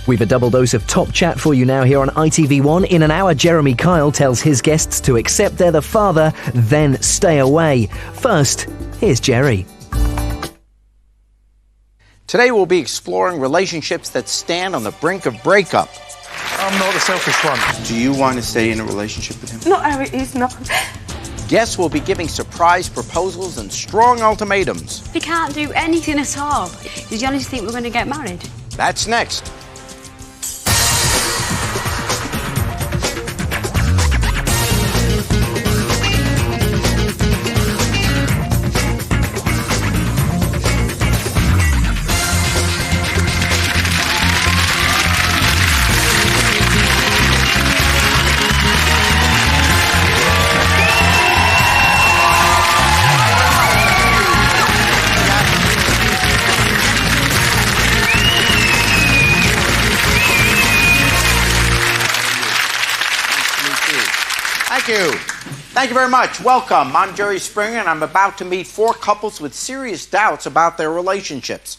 We've a double dose of top chat for you now here on ITV1. In an hour, Jeremy Kyle tells his guests to accept they're the father, then stay away. First, here's Jerry. Today we'll be exploring relationships that stand on the brink of breakup. I'm not the selfish one. Do you want to stay in a relationship with him? Not how it is, not. Guests will be giving surprise proposals and strong ultimatums. We can't do anything at all. Did you honestly think we're going to get married? That's next. Thank you very much. Welcome. I'm Jerry Springer, and I'm about to meet 4 couples with serious doubts about their relationships.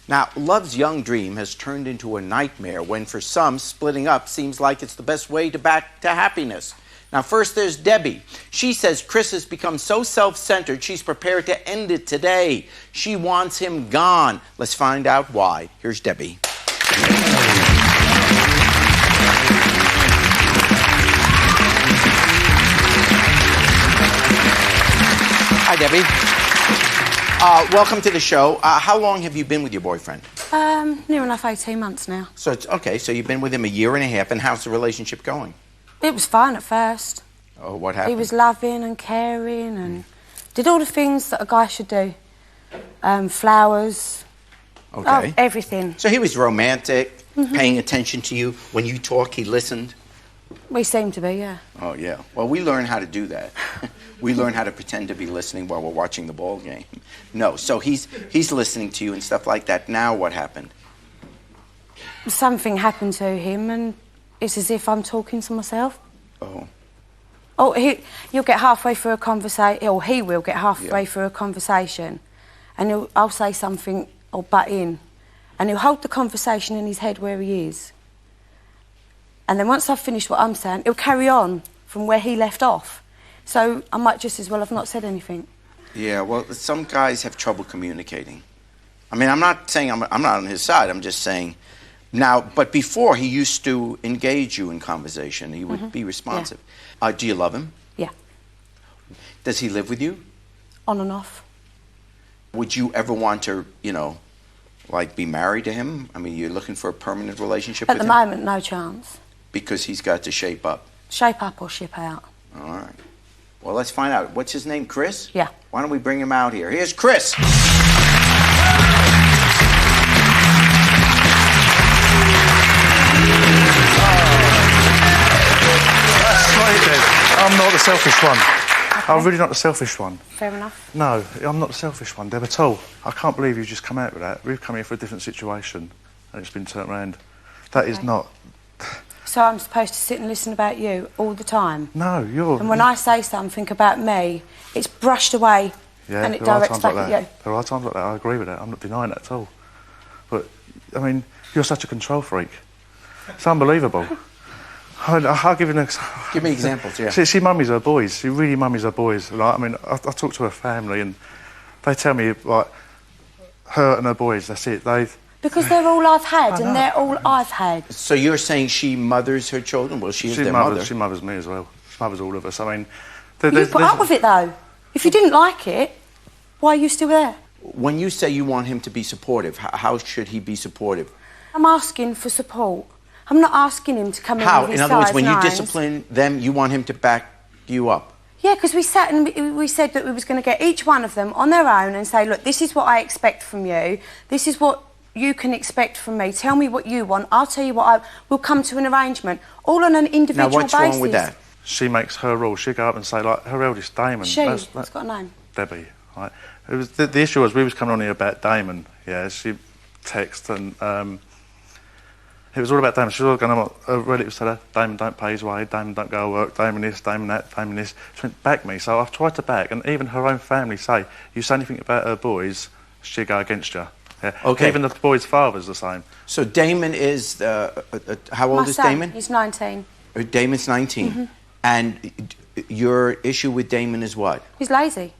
Now, love's young dream has turned into a nightmare when, for some, splitting up seems like it's the best way back to happiness. Now, first there's Debbie. She says Chris has become so self-centered she's prepared to end it today. She wants him gone. Let's find out why. Here's Debbie. Hi, Debbie. Welcome to the show. How long have you been with your boyfriend? Near enough 18 months now. So it's okay. So you've been with him a year and a half, and how's the relationship going? It was fine at first. Oh, what happened? He was loving and caring and did all the things that a guy should do. Flowers. Okay. Oh, everything. So he was romantic, paying attention to you. When you talk, he listened? We seem to be, yeah. Oh, yeah. Well, we learn how to do that. We learn how to pretend to be listening while we're watching the ball game. No, so he's listening to you and stuff like that. Now what happened? Something happened to him and it's as if I'm talking to myself. Oh. Oh, you'll get halfway through a conversation, or he will get halfway through a conversation, and I'll say something or butt in, and he'll hold the conversation in his head where he is. And then once I've finished what I'm saying, he'll carry on from where he left off. So I might just as well have not said anything. Yeah, well, some guys have trouble communicating. I mean, I'm not saying I'm not on his side. I'm just saying now, but before he used to engage you in conversation. He would be responsive. Yeah. Do you love him? Yeah. Does he live with you? On and off. Would you ever want to, like be married to him? I mean, you're looking for a permanent relationship with him? At the moment, no chance. Because he's got to shape up. Shape up or ship out. All right. Well, let's find out. What's his name, Chris? Yeah. Why don't we bring him out here? Here's Chris. I'm not the selfish one. Okay. I'm really not the selfish one. Fair enough. No, I'm not the selfish one, Deb, at all. I can't believe you just come out with that. We've come here for a different situation and it's been turned around. That is not... So I'm supposed to sit and listen about you all the time? No, you're... And when I say something about me, it's brushed away and it directs back at you. There are times like that, I agree with that. I'm not denying that at all. But, I mean, you're such a control freak. It's unbelievable. I'll give you an example. Give me examples, yeah. She mummies her boys. She really mummies her boys. Like, I mean, I talk to her family and they tell me, like, her and her boys, that's it. Because they're all I've had and they're all I've had. So you're saying she mothers her children? Well, she is their mother. She mothers me as well. She mothers all of us. I mean... You put up with it, though. If you didn't like it, why are you still there? When you say you want him to be supportive, how should he be supportive? I'm asking for support. I'm not asking him to come in with his In other words, when you nines. discipline them, you want him to back you up? Yeah, because we sat and we said that we was going to get each one of them on their own and say, look, this is what I expect from you. This is what you can expect from me. Tell me what you want. I'll tell you what we'll come to an arrangement. All on an individual basis. Now, what's wrong with that? She makes her rules. She'll go up and say, like, her eldest, Damon. It's got a name. Debbie. Right? It was, the issue was we was coming on here about Damon. Yeah, she texted and... it was all about Damon. She was all going on, her relatives said, Damon don't pay his way, Damon don't go to work, Damon this, Damon that, Damon this. She went, back me. So I've tried to back, and even her own family say, you say anything about her boys, she'll go against you. Yeah. Okay. Even the boy's father's the same. So Damon is, how old My is son, Damon? he's 19. Damon's 19. And your issue with Damon is what? He's lazy.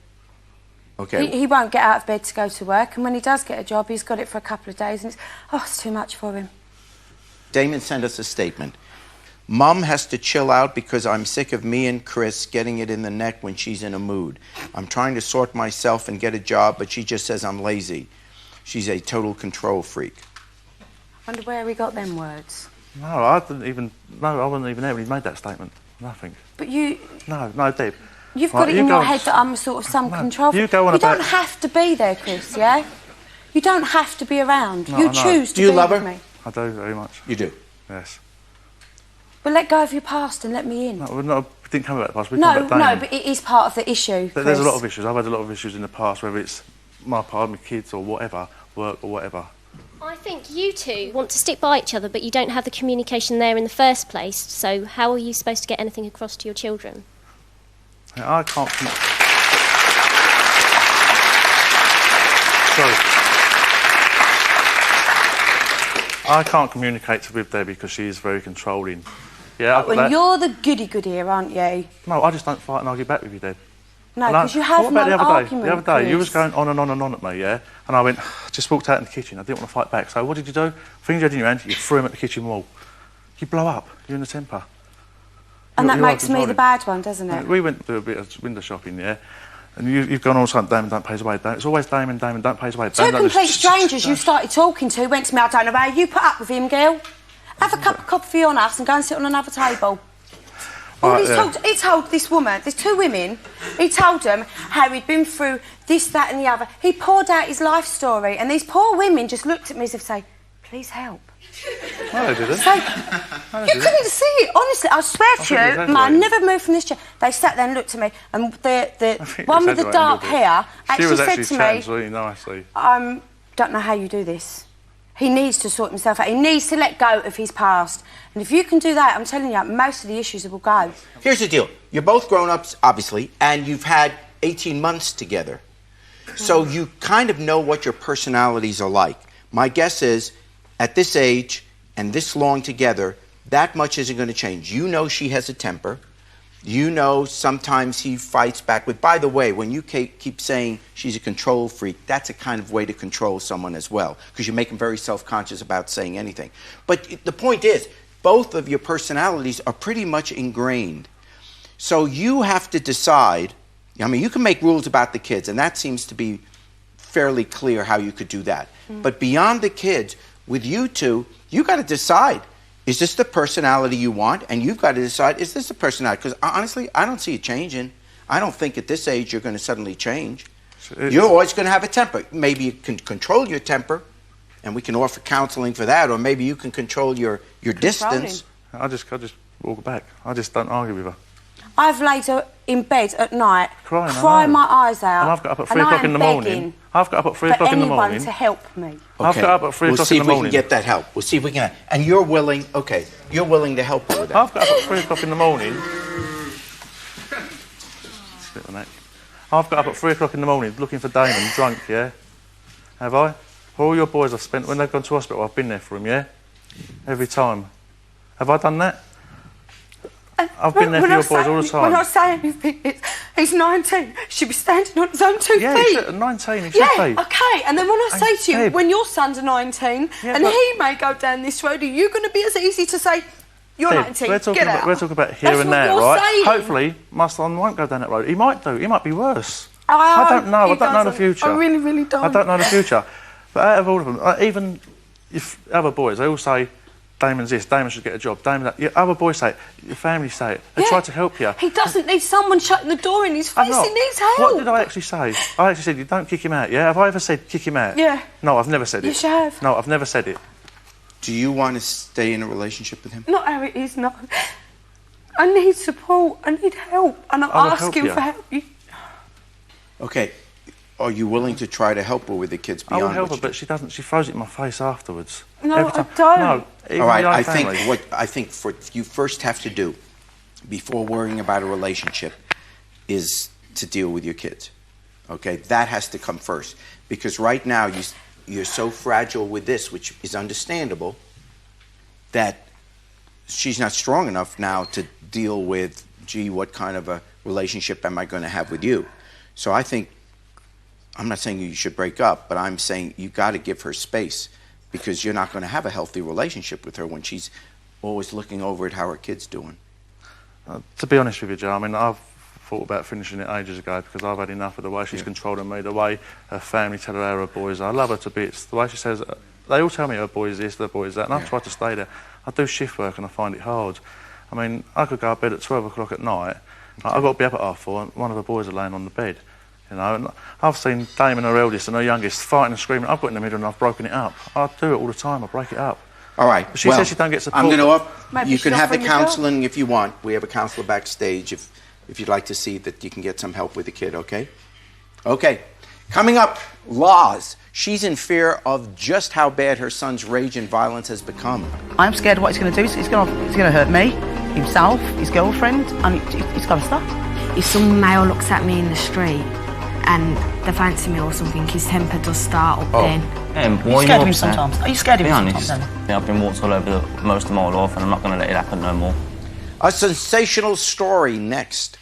Okay. He won't get out of bed to go to work, and when he does get a job, he's got it for a couple of days, and it's too much for him. Damon sent us a statement. Mum has to chill out because I'm sick of me and Chris getting it in the neck when she's in a mood. I'm trying to sort myself and get a job, but she just says I'm lazy. She's a total control freak. I wonder where he got them words. No, I wasn't even there when he made that statement. Nothing. But you... No, Deb. You've got it in your head that I'm sort of some control freak. You don't have to be there, Chris, yeah? You don't have to be around. You choose to be with me. Do you love her? I do, very much. You do? Yes. But let go of your past and let me in. No, we didn't come about the past. We come about Damon. No, but it is part of the issue, Chris. There's a lot of issues. I've had a lot of issues in the past, whether it's my part, my kids or whatever, work or whatever. I think you two want to stick by each other, but you don't have the communication there in the first place. So how are you supposed to get anything across to your children? I can't... Sorry. I can't communicate with Debbie because she is very controlling. Yeah, well, you're the goody-good here, aren't you? No, I just don't fight and argue back with you, Deb. No, because you have no argument, The other day, Chris. you was going on and on and on at me, yeah? And I went, just walked out in the kitchen. I didn't want to fight back. So what did you do? Things you had in your hand, you threw them at the kitchen wall. You blow up. You're in a temper. And that makes me the bad one, doesn't it? We went to do a bit of window shopping, yeah? And you've gone all something, Damon don't pay his way. It's always Damon don't pay his way. Two complete strangers you started talking to went to me, I don't know how you put up with him, girl. Have a cup of coffee on us and go and sit on another table. He told this woman, there's two women, he told them how he'd been through this, that and the other. He poured out his life story and these poor women just looked at me as if to say, please help. No, they didn't. So, you couldn't see it, honestly. I swear to you, I never moved from this chair. They sat there and looked at me, and the one with the dark hair actually said to me, really nicely. Don't know how you do this. He needs to sort himself out. He needs to let go of his past. And if you can do that, I'm telling you, most of the issues will go. Here's the deal. You're both grown-ups, obviously, and you've had 18 months together. So you kind of know what your personalities are like. My guess is, at this age and this long together, that much isn't going to change. You know she has a temper. You know sometimes he fights back with, by the way, when you keep saying she's a control freak, that's a kind of way to control someone as well, because you make them very self-conscious about saying anything. But the point is, both of your personalities are pretty much ingrained. So you have to decide, I mean, you can make rules about the kids, and that seems to be fairly clear how you could do that. But beyond the kids, with you two, you got to decide, is this the personality you want? And you've got to decide, is this the personality? Because honestly, I don't see it changing. I don't think at this age you're going to suddenly change. You're always going to have a temper. Maybe you can control your temper, and we can offer counseling for that, or maybe you can control your distance. I just walk back. I just don't argue with her. I've laid her in bed at night, crying my eyes out. And I've got up at 3 o'clock in the morning. I've got up at 3 o'clock in the morning. For anyone to help me. Okay. I've got up at 3 o'clock in the morning. We'll see if we can get that help. We'll see if we can. And you're willing, okay, you're willing to help her with that. I've got up at 3 o'clock in the morning. Spit on that. I've got up at 3 o'clock in the morning looking for Damon, drunk, yeah? Have I? All your boys I've spent, when they've gone to hospital, I've been there for them, yeah? Every time. Have I done that? I've been there for your boys all the time. When I say anything, he's 19. Should be standing on his own 2 feet. Yeah, 19, he should be. Yeah, OK. And then when I say to you, when your son's 19 and he may go down this road, are you going to be as easy to say, you're 19, we're talking get out? We're talking about here and now, right? Hopefully, my son won't go down that road. He might do. He might be worse. I don't know. I don't know the future. I really, really don't. I don't know the future. But out of all of them, even if other boys, they all say, Damon's this, Damon should get a job, Damon that. Other boys say it, your family say it. They try to help you. He doesn't need someone shutting the door in his face, he needs help. What did I actually say? I actually said, you don't kick him out, yeah? Have I ever said kick him out? Yeah. No, I've never said it. Yes, you have. No, I've never said it. Do you want to stay in a relationship with him? Not how it is, no. I need support, I need help, and I'm asking for help. Okay. Are you willing to try to help her with the kids beyond? I will help her, but she doesn't. She throws it in my face afterwards. No, every time. I don't. No. All right. I think what you first have to do before worrying about a relationship is to deal with your kids. Okay, that has to come first, because right now you're so fragile with this, which is understandable, that she's not strong enough now to deal with, gee, what kind of a relationship am I going to have with you? So I think, I'm not saying you should break up, but I'm saying you got to give her space, because you're not going to have a healthy relationship with her when she's always looking over at how her kid's doing. To be honest with you, Joe, I mean, I've thought about finishing it ages ago, because I've had enough of the way she's controlling me, the way her family tell her how her boys are. I love her to bits. The way she says, they all tell me her boy is this, their boy is that, and I've tried to stay there. I do shift work and I find it hard. I mean, I could go to bed at 12 o'clock at night. I've got to be up at 4:30, and one of her boys are laying on the bed. You know, and I've seen Damon, her eldest, and her youngest fighting and screaming. I've got in the middle and I've broken it up. I do it all the time. I break it up. All right. But she says she don't get support. I'm going to Maybe you she's can have the offering the counselling if you want. We have a counsellor backstage if you'd like to see that you can get some help with the kid, okay? Okay. Coming up, Loz. She's in fear of just how bad her son's rage and violence has become. I'm scared of what he's going to do. He's going to hurt me, himself, his girlfriend, and he's got to stop. If some male looks at me in the street and they fancy me or something, his temper does start up then. Are you scared of him sometimes? Are you scared of him honest. sometimes? Yeah, I've been walked all over most of my life, and I'm not going to let it happen no more. A sensational story next.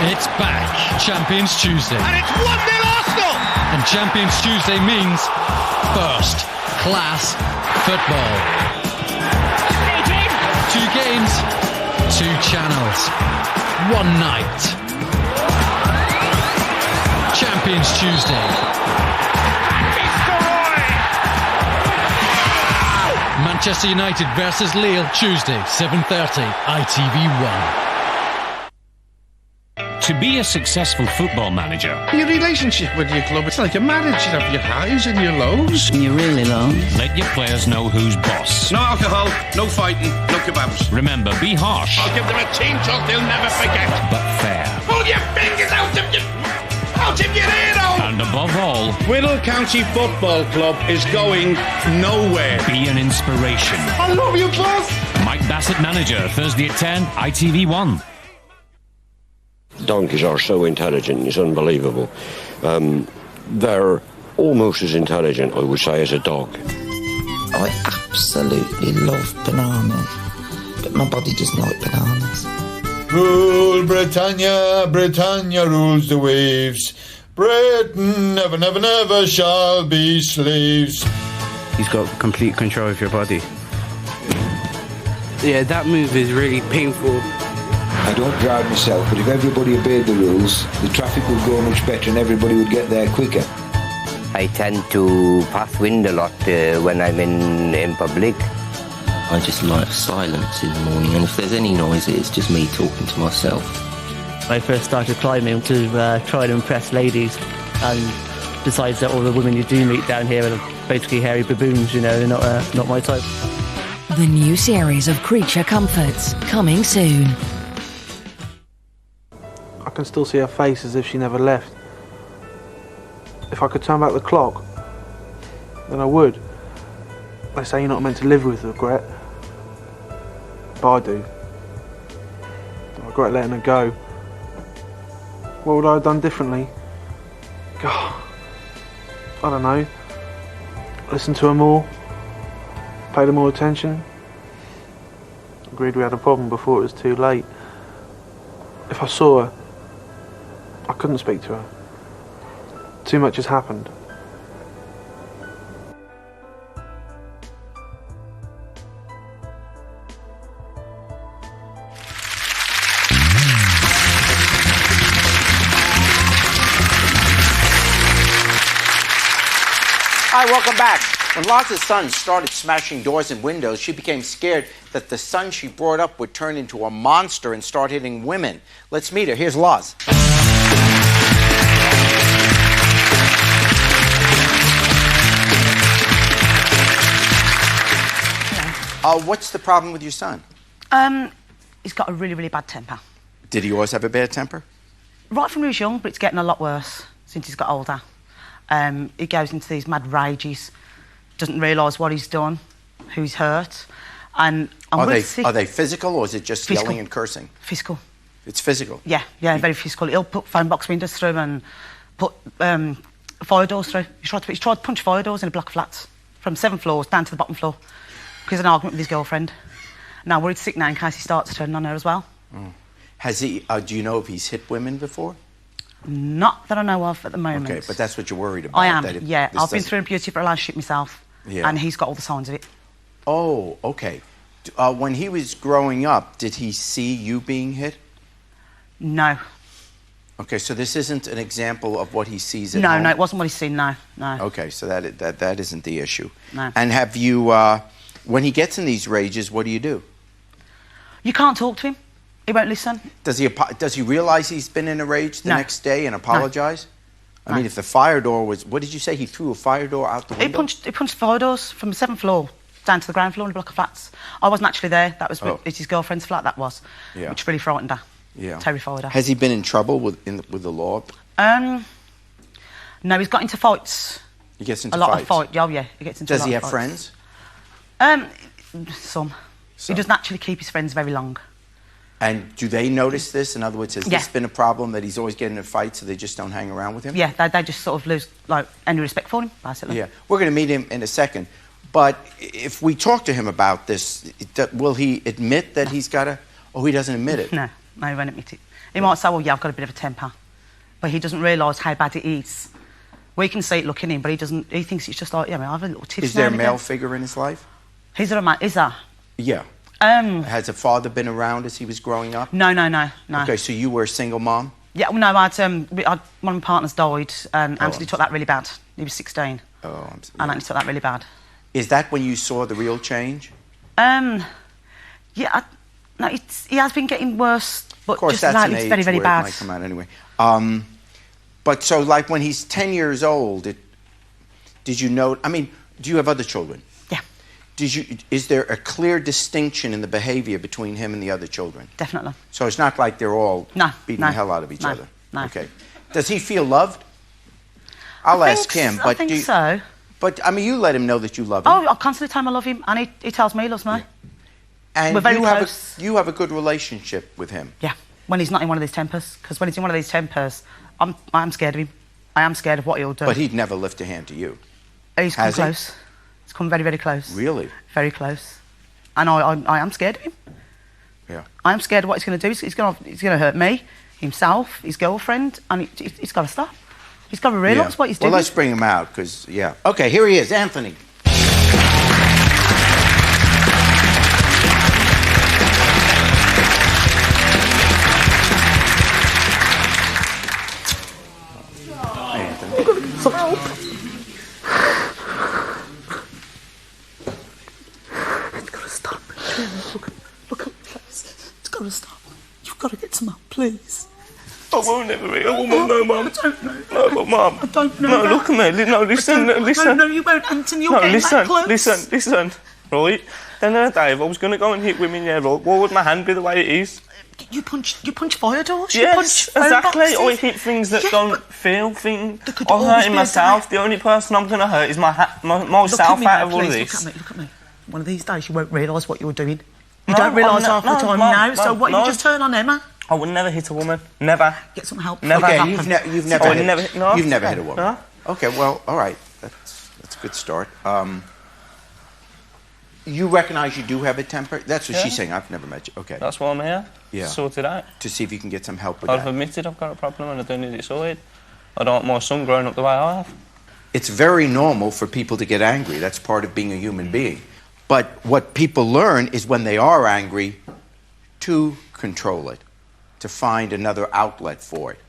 It's back, Champions Tuesday. And it's 1-0 Arsenal! And Champions Tuesday means first class football. 2 games, 2 channels, 1 night. Champions Tuesday. Manchester United versus Lille, Tuesday, 7:30, ITV1. To be a successful football manager, Your relationship with your club, it's like a marriage. You have your highs and your lows. And you're really low. let your players know who's boss. No alcohol, no fighting, no kebabs. Remember, be harsh, I'll give them a team talk they'll never forget. but fair. Pull your fingers out of your ear hole! And above all, Whittle County Football Club is going nowhere. be an inspiration. I love you, boss! Mike Bassett, manager, Thursday at 10, ITV1. Donkeys are so intelligent, it's unbelievable. They're almost as intelligent, I would say, as a dog. I absolutely love bananas, but my body doesn't like bananas. Rule Britannia, Britannia rules the waves. Britain never, never, never shall be slaves. He's got complete control of your body. Yeah, that move is really painful. I don't drive myself, but if everybody obeyed the rules, the traffic would go much better and everybody would get there quicker. I tend to pass wind a lot when I'm in public. I just like silence in the morning, and if there's any noise, it's just me talking to myself. I first started climbing to try and impress ladies, and besides that, all the women you do meet down here are basically hairy baboons, you know, they're not my type. The new series of Creature Comforts, coming soon. I can still see her face as if she never left. If I could turn back the clock, then I would. They say you're not meant to live with regret, but I do. I regret letting her go. What would I have done differently? God, I don't know. Listen to her more, paid her more attention. Agreed we had a problem before it was too late. If I saw her, I couldn't speak to her. Too much has happened. Hi, welcome back. When Loz's son started smashing doors and windows, she became scared that the son she brought up would turn into a monster and start hitting women. Let's meet her. Here's Loz. What's the problem with your son? He's got a really, really bad temper. Did he always have a bad temper? Right from when he was young, but it's getting a lot worse since he's got older. He goes into these mad rages, doesn't realise what he's done, who's hurt, and I'm are they physical or is it just physical. Yelling and cursing? Physical. It's physical. Yeah, very physical. He'll put phone box windows through and put fire doors through. He's tried to punch fire doors in a block of flats from 7 floors down to the bottom floor because of an argument with his girlfriend. Now, worried sick now in case he starts turning on her as well. Oh. Has he? Do you know if he's hit women before? Not that I know of at the moment. Okay, but that's what you're worried about. I am, that yeah. I've been through an abusive relationship myself, and he's got all the signs of it. Oh, okay. When he was growing up, did he see you being hit? No. Okay, so this isn't an example of what he sees at home? No, it wasn't what he's seen, no. Okay, so that isn't the issue. No. And have you, when he gets in these rages, what do? You can't talk to him. He won't listen. Does he realize he's been in a rage the next day and apologize? No. I mean, if the fire door was... What did you say? He threw a fire door out the window? He punched fire doors from the 7th floor down to the ground floor in a block of flats. I wasn't actually there. That was it's his girlfriend's flat, that was. Yeah. Which really frightened her. Yeah. Terrified her. Has he been in trouble with the law? No, he's got into fights. He gets into a lot fights? Of fights. Oh, yeah, he gets into Does a lot he of have fights. friends? Some. He doesn't actually keep his friends very long. And do they notice this? In other words, has this been a problem that he's always getting in fights so they just don't hang around with him? Yeah, they just sort of lose any respect for him, basically. Yeah, we're going to meet him in a second. But if we talk to him about this, will he admit that he's got a... Oh, he doesn't admit it? No, he won't admit it. He might say, well, yeah, I've got a bit of a temper. But he doesn't realise how bad it is. We can see it looking at him, but he doesn't... He thinks it's just like, yeah, I have a little tiff. Is there a male figure in his life? Is there a man? Is there? Yeah. Has a father been around as he was growing up? No. Okay, so you were a single mom? Yeah, well, no, one of my partners died, and Anthony took that really bad. He was 16. Oh, and Anthony took that really bad. Is that when you saw the real change? Yeah, he has been getting worse, but of course, just that's lately an it's age very, very where bad. It might come out anyway. But so, like, when he's 10 years old, did you know... I mean, do you have other children? Yeah. Is there a clear distinction in the behavior between him and the other children? Definitely. So it's not like they're all beating the hell out of each other? No. Okay. Does he feel loved? I'll ask him. I think so. But, I mean, you let him know that you love him. Oh, I constantly tell him I love him, and he tells me he loves me. Yeah. And we're very close. You have a good relationship with him? Yeah, when he's not in one of these tempers. Because when he's in one of these tempers, I'm scared of him. I am scared of what he'll do. But he'd never lift a hand to you? He's come close. He's come very, very close. Really? Very close. And I am scared of him. Yeah. I am scared of what he's going to do. He's going to hurt me, himself, his girlfriend, and he's got to stop. He's got to realise what he's doing. Well, let's bring him out, because, yeah. Okay, here he is, Anthony. Some help. It's got to stop. Look at my face. It's got to stop. You've got to get some help, please. I won't ever eat a woman, no, Mum. I don't know. No, but Mum. I don't know. No, look at me. No, listen. No, you won't, Anton. You're getting that close. Listen. Right? Then the other day, if I was going to go and hit women, yeah, right, why would my hand be the way it is? You punch fire doors? Yes, exactly. I hit things that don't feel things. I'm hurting myself. The only person I'm going to hurt is myself out of all of this. Look at me. One of these days you won't realise what you're doing. You don't realise half the time now, so what, you just turn on Emma? I would never hit a woman. Never. Get some help. Never. Okay, you've never hit a woman. No? Okay, well, all right. That's a good start. You recognise you do have a temper? That's what she's saying. I've never met you. Okay. That's why I'm here. Yeah. Sort it out. To see if you can get some help with I've admitted I've got a problem and I don't need it sorted. I don't want my son growing up the way I have. It's very normal for people to get angry. That's part of being a human being. But what people learn is when they are angry, to control it, to find another outlet for it.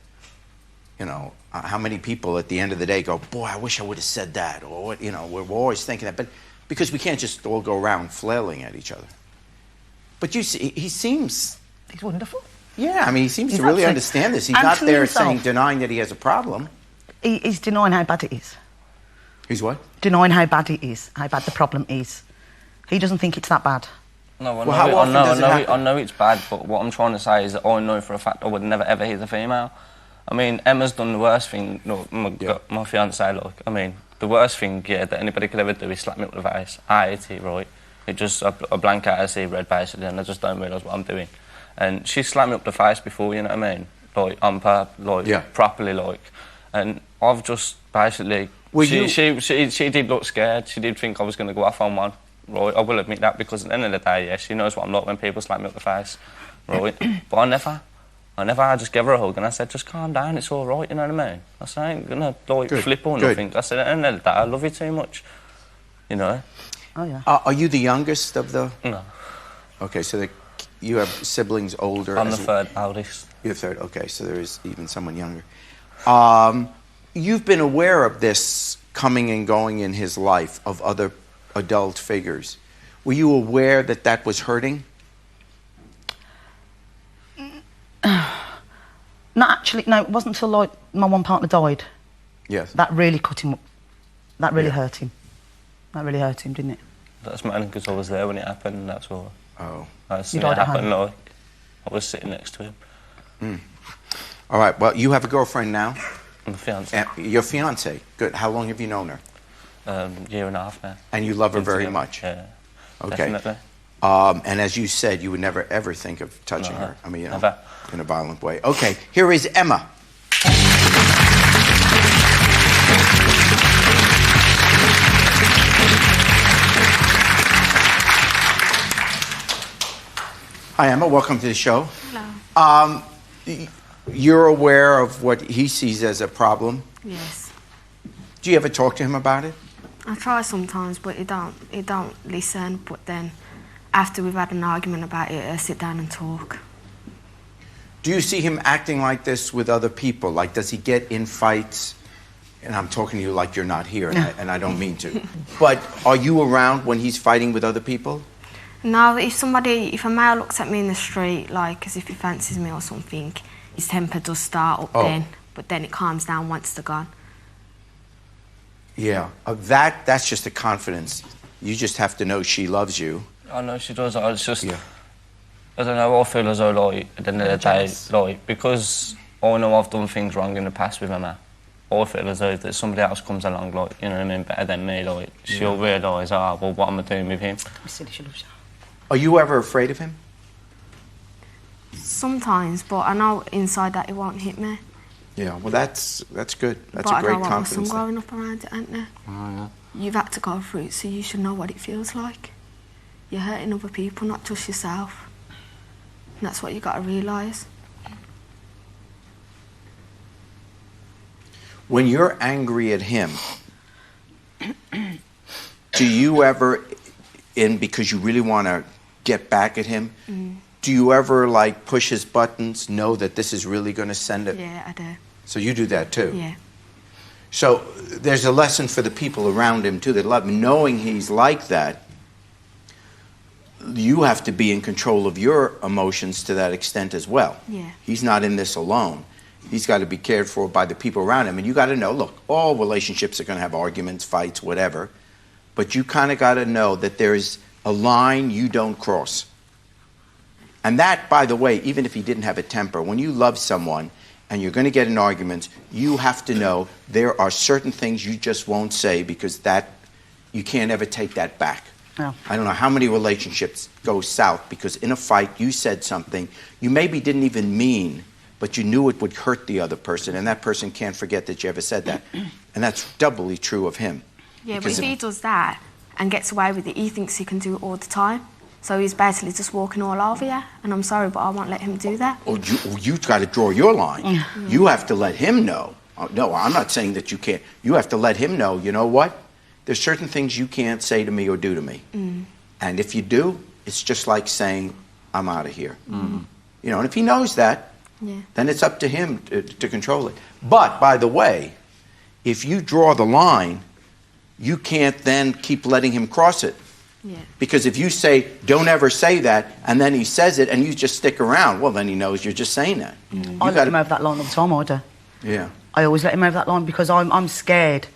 You know, how many people at the end of the day go, boy, I wish I would have said that, or, you know, we're always thinking that, but because we can't just all go around flailing at each other. But you see, he seems... He's wonderful. Yeah, I mean, he seems to really understand this. He's not there denying that he has a problem. He's denying how bad it is. He's what? Denying how bad it is, how bad the problem is. He doesn't think it's that bad. No, I know it's bad, but what I'm trying to say is that I know for a fact I would never ever hit a female. I mean, Emma's done the worst thing. No, my fiance, look. I mean, the worst thing, that anybody could ever do is slap me up the face. I hate it, right? It just a blank out, I see red basically, and I just don't realise what I'm doing. And she slapped me up the face before, you know what I mean? Like, on properly, like. And I've just basically... She did look scared. She did think I was going to go off on one, right? I will admit that, because at the end of the day, yeah, she knows what I'm like when people slap me up the face, right? But I just gave her a hug and I said, just calm down, it's all right, you know what I mean? I said, I ain't going to, like, flip or nothing. I said, at the end of the day, I love you too much, you know? Oh, yeah. Are you the youngest of the... No. Okay, so you have siblings older? I'm the third eldest. You're the third, okay, so there is even someone younger. You've been aware of this coming and going in his life, of other adult figures. Were you aware that that was hurting? No, actually, no, it wasn't until, like, my one partner died. Yes. That really cut him up. That really hurt him. That really hurt him, didn't it? That's mainly because I was there when it happened, that's all. Oh. You died at home? Like, I was sitting next to him. Mm. All right, well, you have a girlfriend now? My fiancée. Your fiancée? Good. How long have you known her? Year and a half now. And you love her very much? Yeah. Okay. Definitely. And as you said, you would never, ever think of touching her. I mean, never. In a violent way. Okay, here is Emma. Hi, Emma. Welcome to the show. Hello. You're aware of what he sees as a problem? Yes. Do you ever talk to him about it? I try sometimes, but he don't listen. But then, after we've had an argument about it, I sit down and talk. Do you see him acting like this with other people? Like, does he get in fights? And I'm talking to you like you're not here, and I don't mean to. But are you around when he's fighting with other people? No, if a male looks at me in the street, like as if he fancies me or something, his temper does start up then, but then it calms down once they're gone. Yeah, that's just a confidence. You just have to know she loves you. I know she does. It's just, I don't know, I feel as though, like, at the end of the day, like, because I know I've done things wrong in the past with Emma, I feel as though if somebody else comes along, like, you know what I mean, better than me, like, she'll realise, well, what am I doing with him? Are you ever afraid of him? Sometimes, but I know inside that he won't hit me. Yeah, well, that's good. That's but a great I know confidence. But growing up around it, ain't there? Oh, yeah. You've had to go through it, so you should know what it feels like. You're hurting other people, not just yourself. And that's what you got to realise. When you're angry at him, do you ever, because you really want to get back at him, do you ever, like, push his buttons, know that this is really going to send it? Yeah, I do. So you do that too? Yeah. So there's a lesson for the people around him too that love him. Knowing he's like that, you have to be in control of your emotions to that extent as well. Yeah. He's not in this alone. He's got to be cared for by the people around him. And you got to know, look, all relationships are going to have arguments, fights, whatever. But you kind of got to know that there's a line you don't cross. And that, by the way, even if he didn't have a temper, when you love someone and you're going to get in arguments, you have to know there are certain things you just won't say because that you can't ever take that back. No. I don't know how many relationships go south because in a fight you said something you maybe didn't even mean, but you knew it would hurt the other person, and that person can't forget that you ever said that. And that's doubly true of him. Yeah, but if he does that and gets away with it, he thinks he can do it all the time. So he's basically just walking all over you, and I'm sorry, but I won't let him do that. Oh, you got to draw your line. Yeah. You have to let him know. No, I'm not saying that you can't. You have to let him know, you know what? There's certain things you can't say to me or do to me. And if you do, it's just like saying, I'm out of here. You know, and if he knows that, then it's up to him to control it. But, by the way, if you draw the line, you can't then keep letting him cross it. Yeah. Because if you say, don't ever say that, and then he says it, and you just stick around, well, then he knows you're just saying that. I let him over that line all the time, I do. Yeah. I always let him over that line because I'm scared.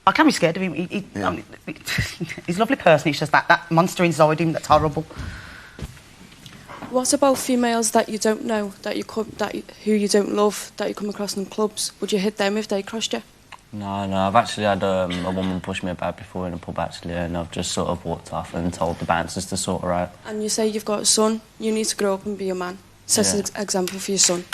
I can be scared of him. He's a lovely person, it's just that monster inside him that's horrible. What about females that you don't know, who you don't love, that you come across in clubs? Would you hit them if they crossed you? No, I've actually had a woman push me about before in a pub, actually, and I've just sort of walked off and told the bouncers to sort her out. And you say you've got a son, you need to grow up and be a man. Set an example for your son.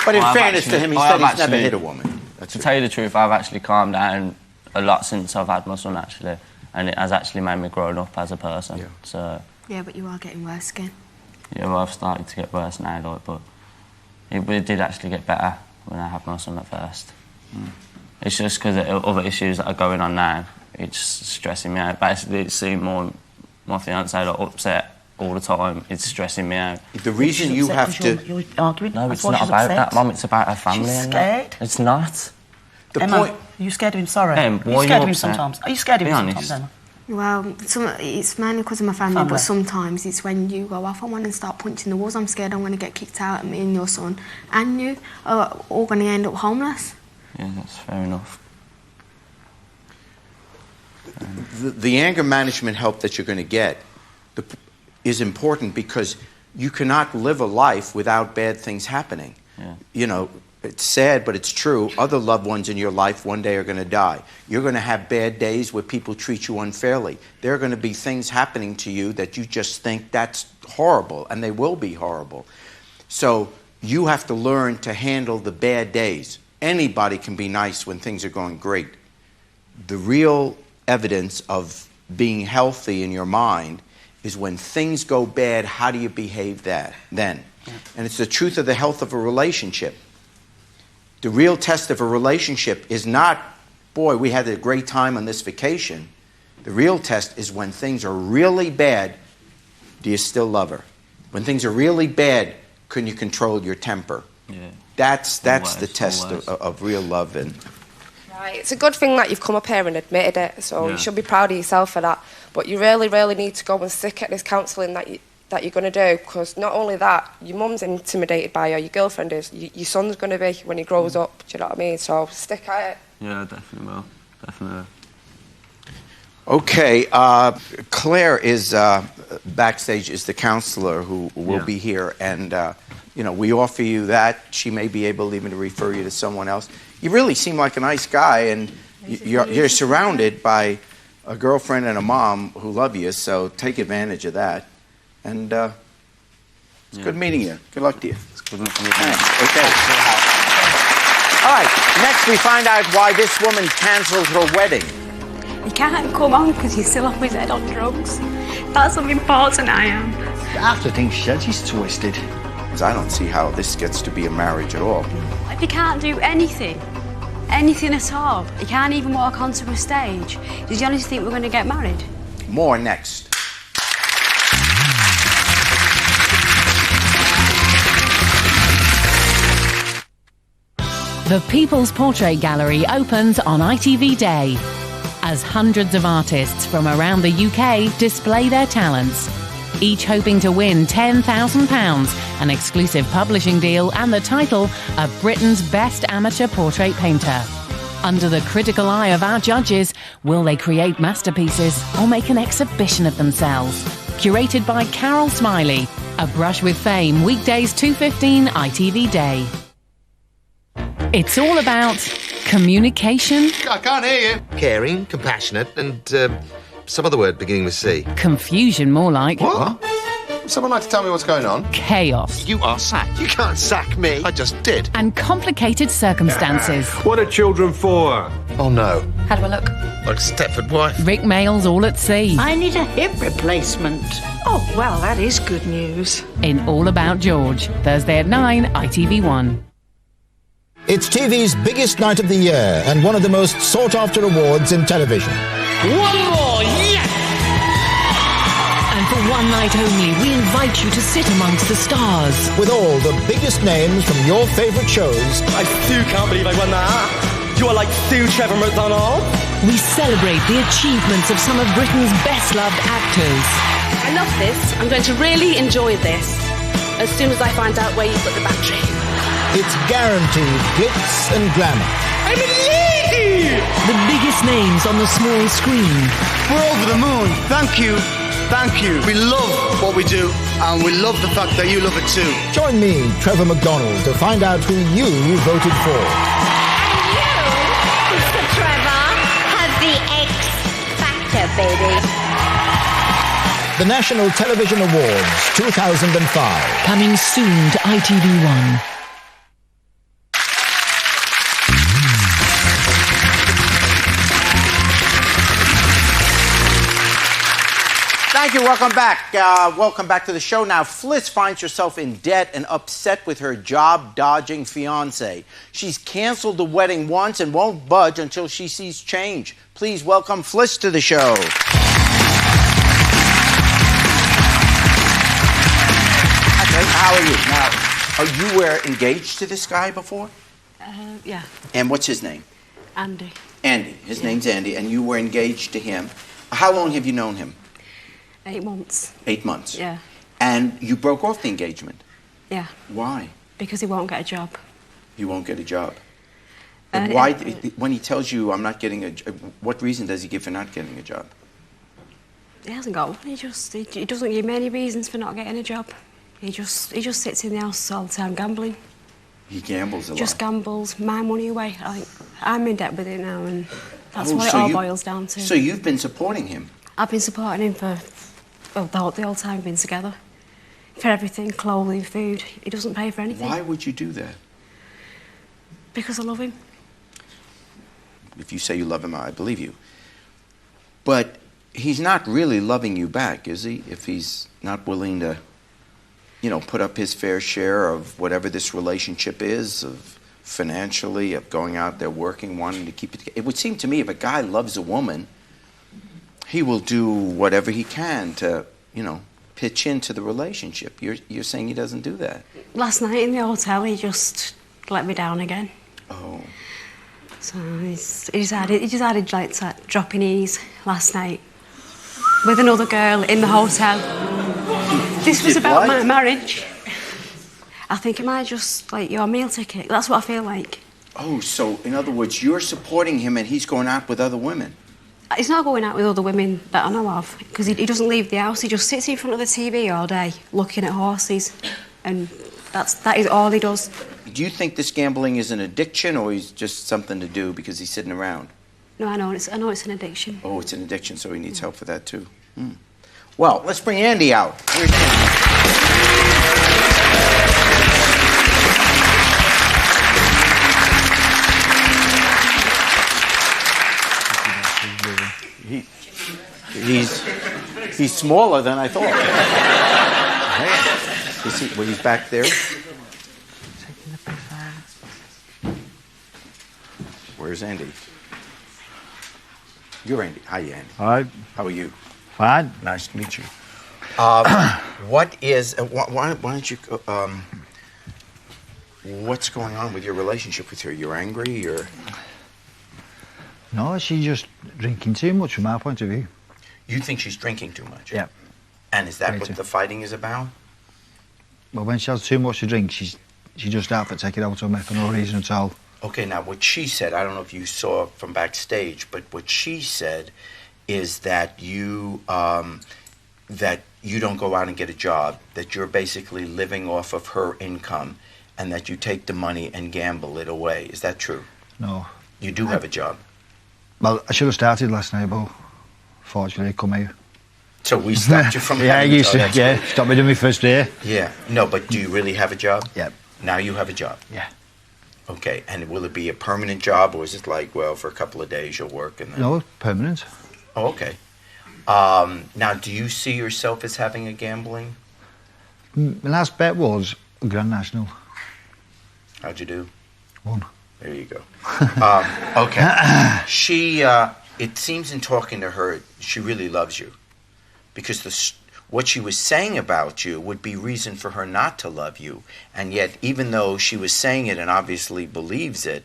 But in fairness to him, he said he's never hit a woman. To tell you the truth, I've actually calmed down a lot since I've had my son, actually, and it has actually made me grow up as a person. Yeah. So. Yeah, but you are getting worse again. Yeah, well, I've started to get worse now, like, but it did actually get better when I had my son at first. It's just because of other issues that are going on now. It's stressing me out. Basically, it's seeing my fiancé like upset all the time. It's stressing me out. The reason you have to... You're arguing? No, it's not about that, Mum. It's about her family. She's scared? It's not. Emma, are you scared of him? Sorry. Em, are you scared of him sometimes? Are you scared of him sometimes, Emma? Well, it's mainly because of my family, but sometimes it's when you go off on one and start punching the walls. I'm scared I'm going to get kicked out, and me and your son and you are all going to end up homeless. Yeah, that's fair enough. The anger management help that you're going to get is important because you cannot live a life without bad things happening. Yeah. You know, it's sad, but it's true. Other loved ones in your life one day are going to die. You're going to have bad days where people treat you unfairly. There are going to be things happening to you that you just think that's horrible, and they will be horrible. So you have to learn to handle the bad days. Anybody can be nice when things are going great. The real evidence of being healthy in your mind is when things go bad, how do you behave then? And it's the truth of the health of a relationship. The real test of a relationship is not, boy, we had a great time on this vacation. The real test is when things are really bad, do you still love her? When things are really bad, can you control your temper? Yeah. That's the test of real love. And right, it's a good thing that you've come up here and admitted it, so you should be proud of yourself for that. But you really, really need to go and stick at this counselling that you're going to do, because not only that, your mum's intimidated by you, your girlfriend is, your son's going to be when he grows up, do you know what I mean? So stick at it. Yeah, definitely will. Definitely. Okay, Claire is backstage, is the counselor who will be here, and you know, we offer you that. She may be able even to refer you to someone else. You really seem like a nice guy, and you're surrounded by a girlfriend and a mom who love you, so take advantage of that. And it's good meeting you. Good luck to you. It's good meeting you. Okay. All right, next we find out why this woman cancelled her wedding. You can't come on because you're still off his head on drugs. That's how important I am. Half the things she said, she's twisted. Because I don't see how this gets to be a marriage at all. If you can't do anything at all, you can't even walk onto a stage, did you honestly think we're going to get married? More next. The People's Portrait Gallery opens on ITV Day as hundreds of artists from around the UK display their talents, each hoping to win £10,000, an exclusive publishing deal and the title of Britain's Best Amateur Portrait Painter. Under the critical eye of our judges, will they create masterpieces or make an exhibition of themselves? Curated by Carol Smiley. A Brush with Fame, weekdays 2:15 ITV Day. It's all about communication. I can't hear you. Caring, compassionate, and some other word beginning with C. Confusion, more like. What? Someone like to tell me what's going on? Chaos. You are sacked. You can't sack me. I just did. And complicated circumstances. What are children for? Oh, no. How do I look? Like Stepford wife. Rick Mayall's All at Sea. I need a hip replacement. Oh, well, that is good news. In All About George, Thursday at 9, ITV1. It's TV's biggest night of the year and one of the most sought-after awards in television. One more, yes! And for one night only, we invite you to sit amongst the stars. With all the biggest names from your favourite shows. I still can't believe I won that. You are like Sue Trevor McDonald. We celebrate the achievements of some of Britain's best-loved actors. I love this. I'm going to really enjoy this. As soon as I find out where you put the battery. It's guaranteed glitz and glamour. I'm a lady! The biggest names on the small screen. We're over the moon. Thank you. Thank you. We love what we do. and we love the fact that you love it too. Join me, Trevor McDonald, to find out who you voted for. Mr. Trevor has the X Factor, baby. The National Television Awards 2005. Coming soon to ITV1. Thank you. Welcome back. Welcome back to the show. Now, Fliss finds herself in debt and upset with her job-dodging fiancé. She's canceled the wedding once and won't budge until she sees change. Please welcome Fliss to the show. Okay, how are you? Now, you were engaged to this guy before? Yeah, And what's his name? Andy. Andy. His name's Andy, and you were engaged to him. How long have you known him? 8 months. 8 months. Yeah, And you broke off the engagement. yeah. Why? Because he won't get a job. You won't get a job. Uh, Why? When he tells you I'm not getting a job, what reason does he give for not getting a job? He hasn't got one. He doesn't give me any reasons for not getting a job. He just sits in the house all the time gambling. He gambles a Just lot. gambles my money away. I'm in debt with it now, and that's Oh, what it so all you- boils down to. So you've been supporting him. I've been supporting him for the whole time we've been together. For everything, clothing, food. He doesn't pay for anything. Why would you do that? Because I love him. If you say you love him, I believe you. But he's not really loving you back, is he? If he's not willing to, put up his fair share of whatever this relationship is, of financially, of going out there working, wanting to keep it together. It would seem to me if a guy loves a woman, he will do whatever he can to, pitch into the relationship. You're saying he doesn't do that. Last night in the hotel, he just let me down again. Oh. So he decided like dropping ease last night with another girl in the hotel. This was Did about what? my marriage. I think it might just like your meal ticket. That's what I feel like. Oh, so in other words, you're supporting him and he's going out with other women. He's not going out with other women that I know of because he doesn't leave the house. He just sits in front of the TV all day looking at horses, and that is all he does. Do you think this gambling is an addiction or is just something to do because he's sitting around? No, I know it's an addiction. Oh, it's an addiction, so he needs help for that too. Well, let's bring Andy out. Here's Andy. He's smaller than I thought. He's back there. Where's Andy? You're Andy. Hi, Andy. Hi. How are you? Fine. Nice to meet you. What is? Why don't you? What's going on with your relationship with her? You're angry. You're. No, she's just drinking too much from our point of view. You think she's drinking too much? Yeah. And is that Right, what yeah. the fighting is about? But when she has too much to drink, she just out to take it out on me for no reason at all. Okay, now what she said, I don't know if you saw from backstage, but what she said is that you don't go out and get a job, that you're basically living off of her income, and that you take the money and gamble it away. Is that true? No. You do have a job. Well, I should have started last night, but fortunately I come here. So we stopped you from Yeah, having a you job. said, stopped me doing my first day. Yeah. No, but do you really have a job? Yeah. Now you have a job? Yeah. Okay, and will it be a permanent job, or is it like, well, for a couple of days you'll work and then... No, permanent. Oh, okay. Now, do you see yourself as having a gambling? My last bet was a Grand National. How'd you do? Won. There you go. Okay. She, it seems in talking to her, she really loves you. Because what she was saying about you would be reason for her not to love you. And yet, even though she was saying it and obviously believes it,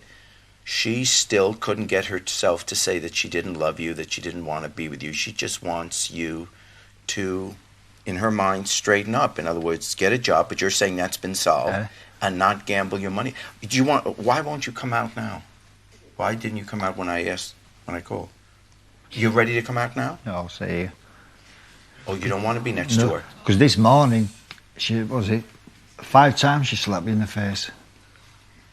she still couldn't get herself to say that she didn't love you, that she didn't want to be with you. She just wants you to, in her mind, straighten up. In other words, get a job, but you're saying that's been solved, and not gamble your money. Why won't you come out now? Why didn't you come out when I called? You ready to come out now? No, I'll say. Oh, you don't want to be next door? Because this morning, What was it? 5 times she slapped me in the face.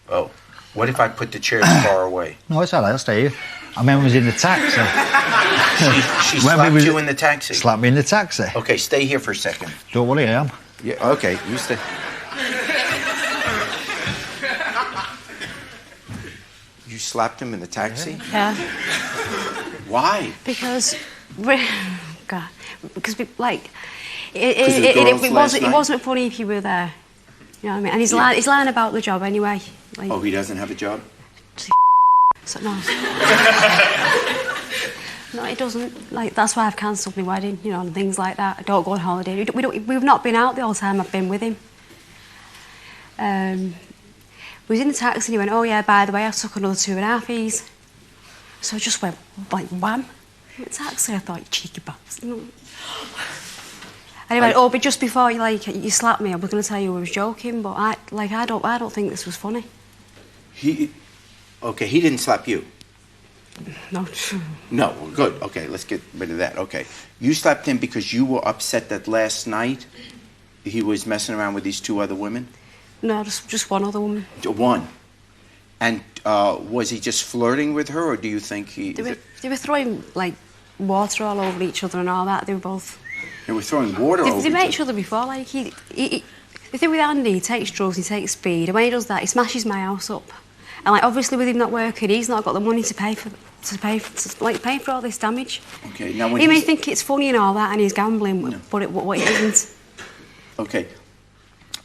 Oh, what if I put the chairs far away? No, it's all right, I'll stay here. I remember I was in the taxi. She slapped you in the taxi? Slapped me in the taxi. Okay, stay here for a second. Don't worry, I am. Yeah, okay, you stay. You slapped him in the taxi? Yeah. Why? Because, God, because like, it wasn't funny if you were there. You know what I mean? And he's lying about the job anyway. Like, oh, he doesn't have a job? So, no. No, it doesn't. Like, that's why I've cancelled my wedding, you know, and things like that. I don't go on holiday. We've not been out the whole time I've been with him. We was in the taxi and he went, oh yeah, by the way, I took another 2.5 E's. So I just went, like, wham. In the taxi, I thought, you cheeky bastard. You know? And he went, oh, but just before you slapped me, I was going to tell you I was joking, but I don't think this was funny. Okay, he didn't slap you? No. No, good. Okay, let's get rid of that. Okay. You slapped him because you were upset that last night he was messing around with these 2 other women? No, just one other woman. One. And was he just flirting with her, or do you think he... They were throwing, like, water all over each other and all that. They were both... They were throwing water over They met each other before. Like, the thing with Andy, he takes drugs, he takes speed, and when he does that, he smashes my house up. And, like, obviously with him not working, he's not got the money to pay for all this damage. Okay, now when he may think it's funny and all that, and he's gambling, no. but what it isn't. Okay.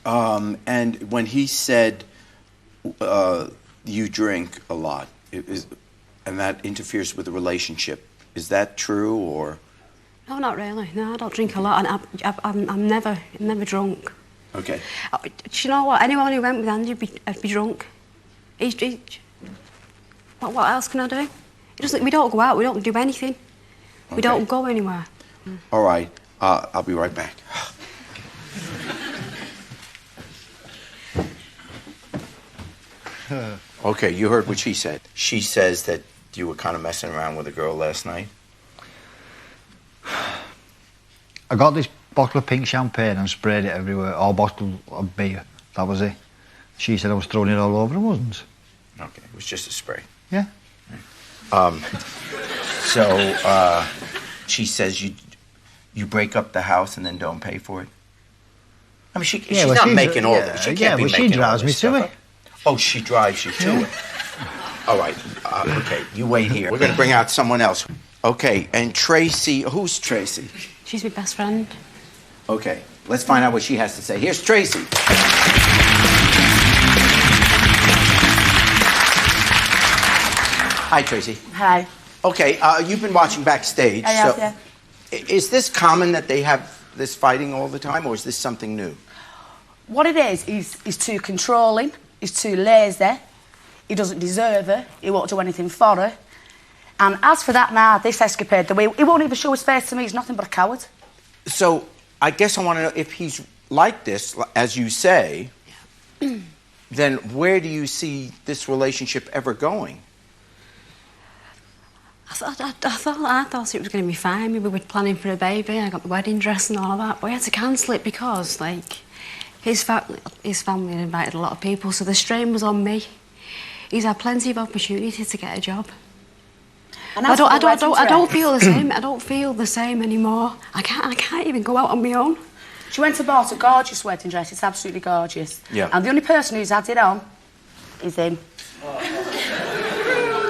And when he said you drink a lot, and that interferes with the relationship, is that true, or...? No, not really. No, I don't drink a lot, and I'm never drunk. Okay. Do you know what? Anyone who went with Andy would be drunk. What else can I do? We don't go out, we don't do anything. Okay. We don't go anywhere. All right, I'll be right back. Okay, you heard what she said. She says that you were kind of messing around with a girl last night. I got this bottle of pink champagne and sprayed it everywhere, or bottle of beer. That was it. She said I was throwing it all over, and wasn't. Okay, it was just a spray. Yeah. So she says you break up the house and then don't pay for it. I mean, she's not making all this. She can't be making all this. She drives me to it. Oh, she drives you to it. All right. Okay, you wait here. We're going to bring out someone else. Okay, and Tracy. Who's Tracy? She's my best friend. Okay, let's find out what she has to say. Here's Tracy. Hi, Tracy. Hi. Okay, you've been watching backstage. I have, yeah. Is this common that they have this fighting all the time, or is this something new? What it is, he's too controlling, he's too lazy, he doesn't deserve her, he won't do anything for her. And as for that now, this escapade, the way he won't even show his face to me, he's nothing but a coward. So, I guess I want to know, if he's like this, as you say, then where do you see this relationship ever going? I thought it was going to be fine. We were planning for a baby, I got the wedding dress and all of that, but we had to cancel it because, like, his family had invited a lot of people, so the strain was on me. He's had plenty of opportunity to get a job. And I don't feel the same. I don't feel the same anymore. I can't even go out on my own. She went and bought a gorgeous wedding dress. It's absolutely gorgeous. Yeah. And the only person who's had it on is him.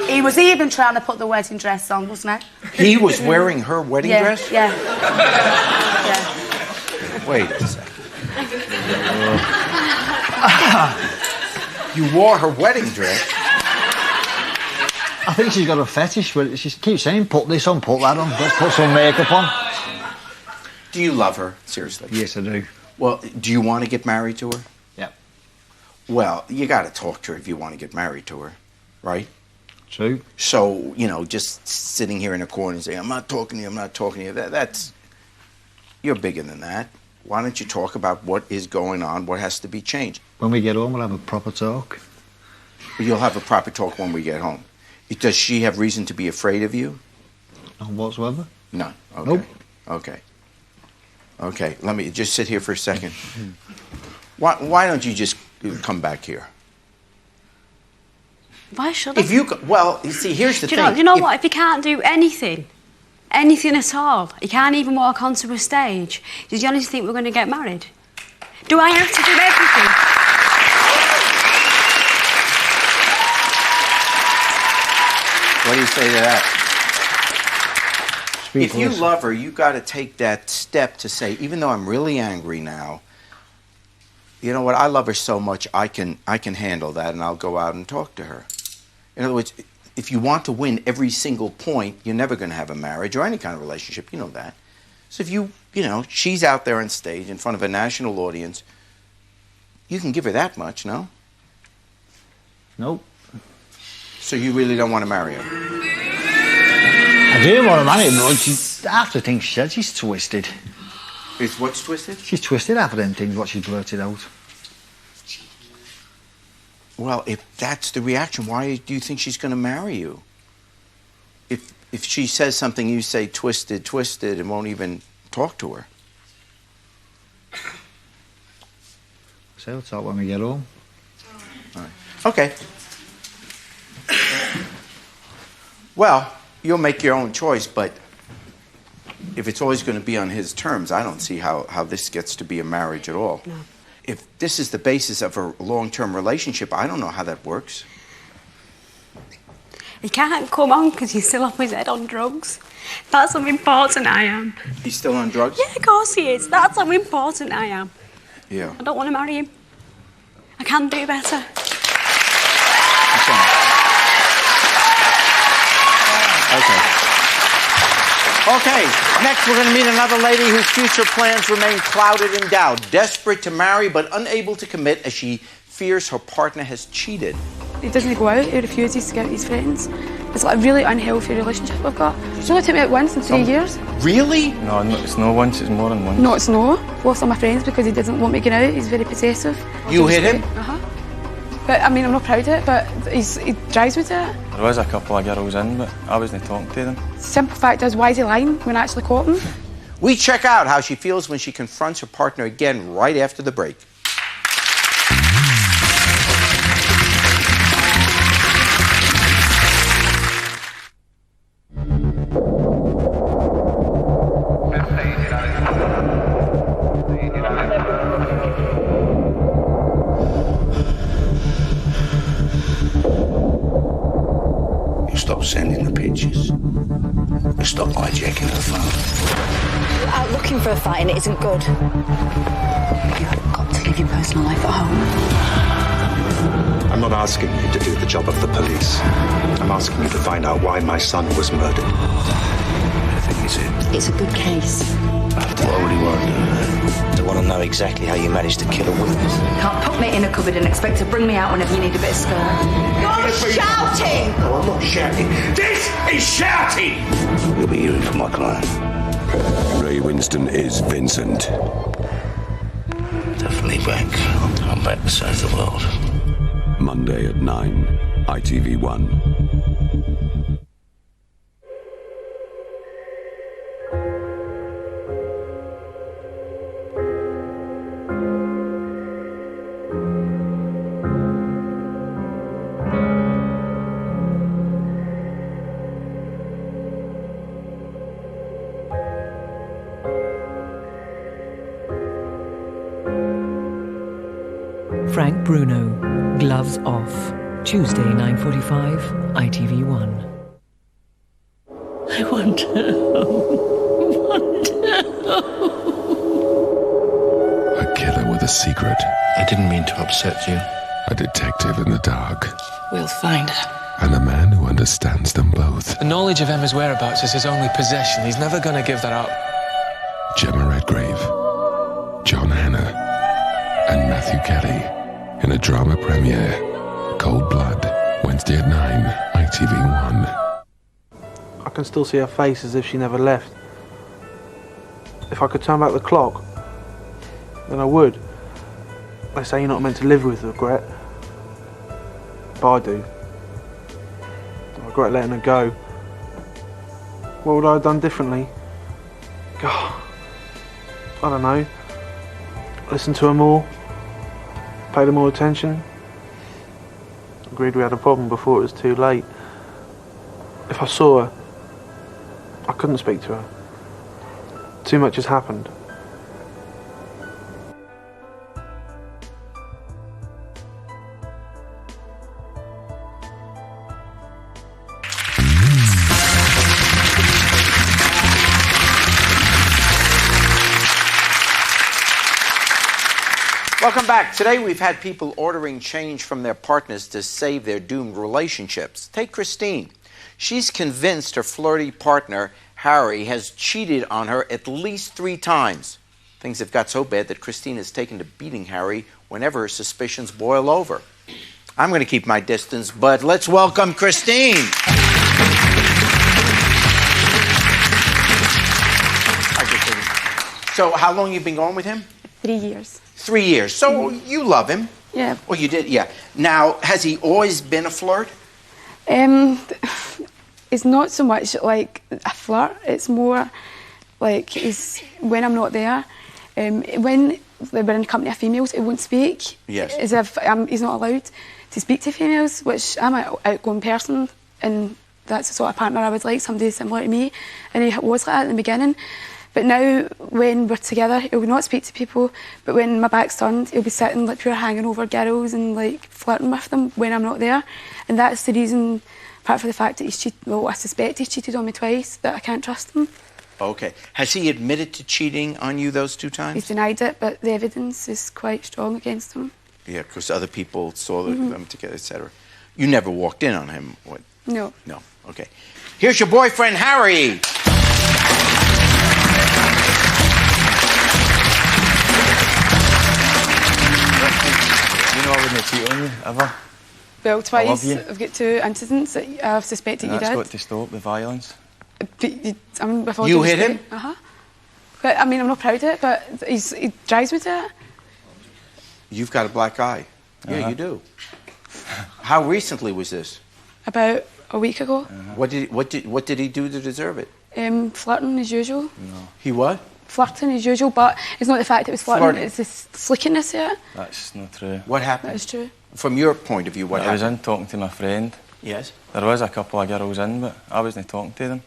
He was even trying to put the wedding dress on, wasn't he? He was wearing her wedding dress? Yeah. Wait a second. You wore her wedding dress? I think she's got a fetish where she keeps saying, put this on, put that on, let's put some makeup on. Do you love her? Seriously? Yes, I do. Well, do you want to get married to her? Yeah. Well, you got to talk to her if you want to get married to her, right? True. So, you know, just sitting here in a corner and saying, I'm not talking to you, I'm not talking to you, that's... You're bigger than that. Why don't you talk about what is going on, what has to be changed? When we get home, we'll have a proper talk. You'll have a proper talk when we get home. Does she have reason to be afraid of you? None whatsoever. None. Okay. Nope. Okay. Okay, let me just sit here for a second. Why don't you just come back here? Why should I? If you well, you see, here's the thing. Do you know what? If you can't do anything at all, you can't even walk onto a stage, did you honestly think we're going to get married? Do I have to do everything? What do you say to that? If you love her, you got to take that step to say, even though I'm really angry now, you know what? I love her so much, I can handle that, and I'll go out and talk to her. In other words, if you want to win every single point, you're never going to have a marriage or any kind of relationship. You know that. So if you know, she's out there on stage in front of a national audience, you can give her that much, no? Nope. So you really don't want to marry her? I do want to marry her, but after things she said, she's twisted. Is what's twisted? She's twisted after them things, what she blurted out. Well, if that's the reaction, why do you think she's going to marry you? If she says something, you say twisted, twisted, and won't even talk to her. So we'll talk when we get home. All right. Okay. Well, you'll make your own choice, but if it's always going to be on his terms, I don't see how this gets to be a marriage at all. No. If this is the basis of a long-term relationship, I don't know how that works. He can't come on because he's still off his head on drugs. That's how important I am. He's still on drugs? Yeah, of course he is. That's how important I am. Yeah. I don't want to marry him. I can do better. Okay, next we're going to meet another lady whose future plans remain clouded in doubt. Desperate to marry but unable to commit as she fears her partner has cheated. He doesn't go out, he refuses to go out with his friends. It's like a really unhealthy relationship we've got. He's only took me out once in 3 years. Really? No, it's not once, it's more than once. No, it's no. Lost all my friends because he doesn't want me going out, he's very possessive. You hit him? Uh-huh. But, I mean, I'm not proud of it, but he drives me to it. There was a couple of girls in, but I wasn't talking to them. Simple fact is, why is he lying when I actually caught him? We check out how she feels when she confronts her partner again right after the break. Stop sending the pictures. Stop hijacking the phone. You're out looking for a fight and it isn't good. You've got to live your personal life at home. I'm not asking you to do the job of the police. I'm asking you to find out why my son was murdered. I think he's in. It's a good case. What would he want to do? I want to know exactly how you managed to kill a witness. Can't put me in a cupboard and expect to bring me out whenever you need a bit of spare. You're shouting! No, I'm not shouting. This is shouting! You'll be hearing from my client. Ray Winston is Vincent. Definitely back. I'm back to save the world. Monday at 9, ITV1. Frank Bruno, Gloves Off. Tuesday, 9:45, ITV1. I want A killer with a secret. I didn't mean to upset you. A detective in the dark. We'll find her. And a man who understands them both. The knowledge of Emma's whereabouts is his only possession. He's never going to give that up. Gemma Redgrave, John Hannah, and Matthew Kelly in a drama premiere, Cold Blood, Wednesday at 9, ITV1. I can still see her face as if she never left. If I could turn back the clock, then I would. They say you're not meant to live with regret, but I do. I regret letting her go. What would I have done differently? God, I don't know, listen to her more, pay her more attention. Agreed we had a problem before it was too late. If I saw her, I couldn't speak to her. Too much has happened. Welcome back. Today we've had people ordering change from their partners to save their doomed relationships. Take Christine. She's convinced her flirty partner, Harry, has cheated on her at least 3 times. Things have got so bad that Christine has taken to beating Harry whenever her suspicions boil over. I'm going to keep my distance, but let's welcome Christine. Hi, Christine. So how long you been going with him? 3 years. 3 years. So you love him. Yeah. Well, you did, yeah. Now, has he always been a flirt? It's not so much like a flirt. It's more like when I'm not there. When we're in company of females, he won't speak. Yes. As if he's not allowed to speak to females, which I'm an outgoing person, and that's the sort of partner I would like, somebody similar to me. And he was like that in the beginning. But now, when we're together, he will not speak to people. But when my back's turned, he'll be sitting like pure hanging over girls and like flirting with them when I'm not there. And that's the reason, apart from the fact that he's cheated. Well, I suspect he's cheated on me twice. That I can't trust him. Okay. Has he admitted to cheating on you those 2 times? He's denied it, but the evidence is quite strong against him. Yeah, because other people saw them together, etc. You never walked in on him? What? No. No. Okay. Here's your boyfriend, Harry. You know I wouldn't cheat on you, ever. Well, twice. I love you. I've got 2 incidents that I've suspected you did. That's got to stop, the violence. You hit him? Uh-huh. But, I mean, I'm not proud of it, but he drives me to it. You've got a black eye. Yeah, you do. How recently was this? About a week ago. What did he do to deserve it? Flirting as usual. No. He what? Flirting as usual, but it's not the fact it was flirting. It's the slickiness of it. That's not true. What happened? That is true. From your point of view, what happened? I was in talking to my friend. Yes. There was a couple of girls in, but I wasn't talking to them.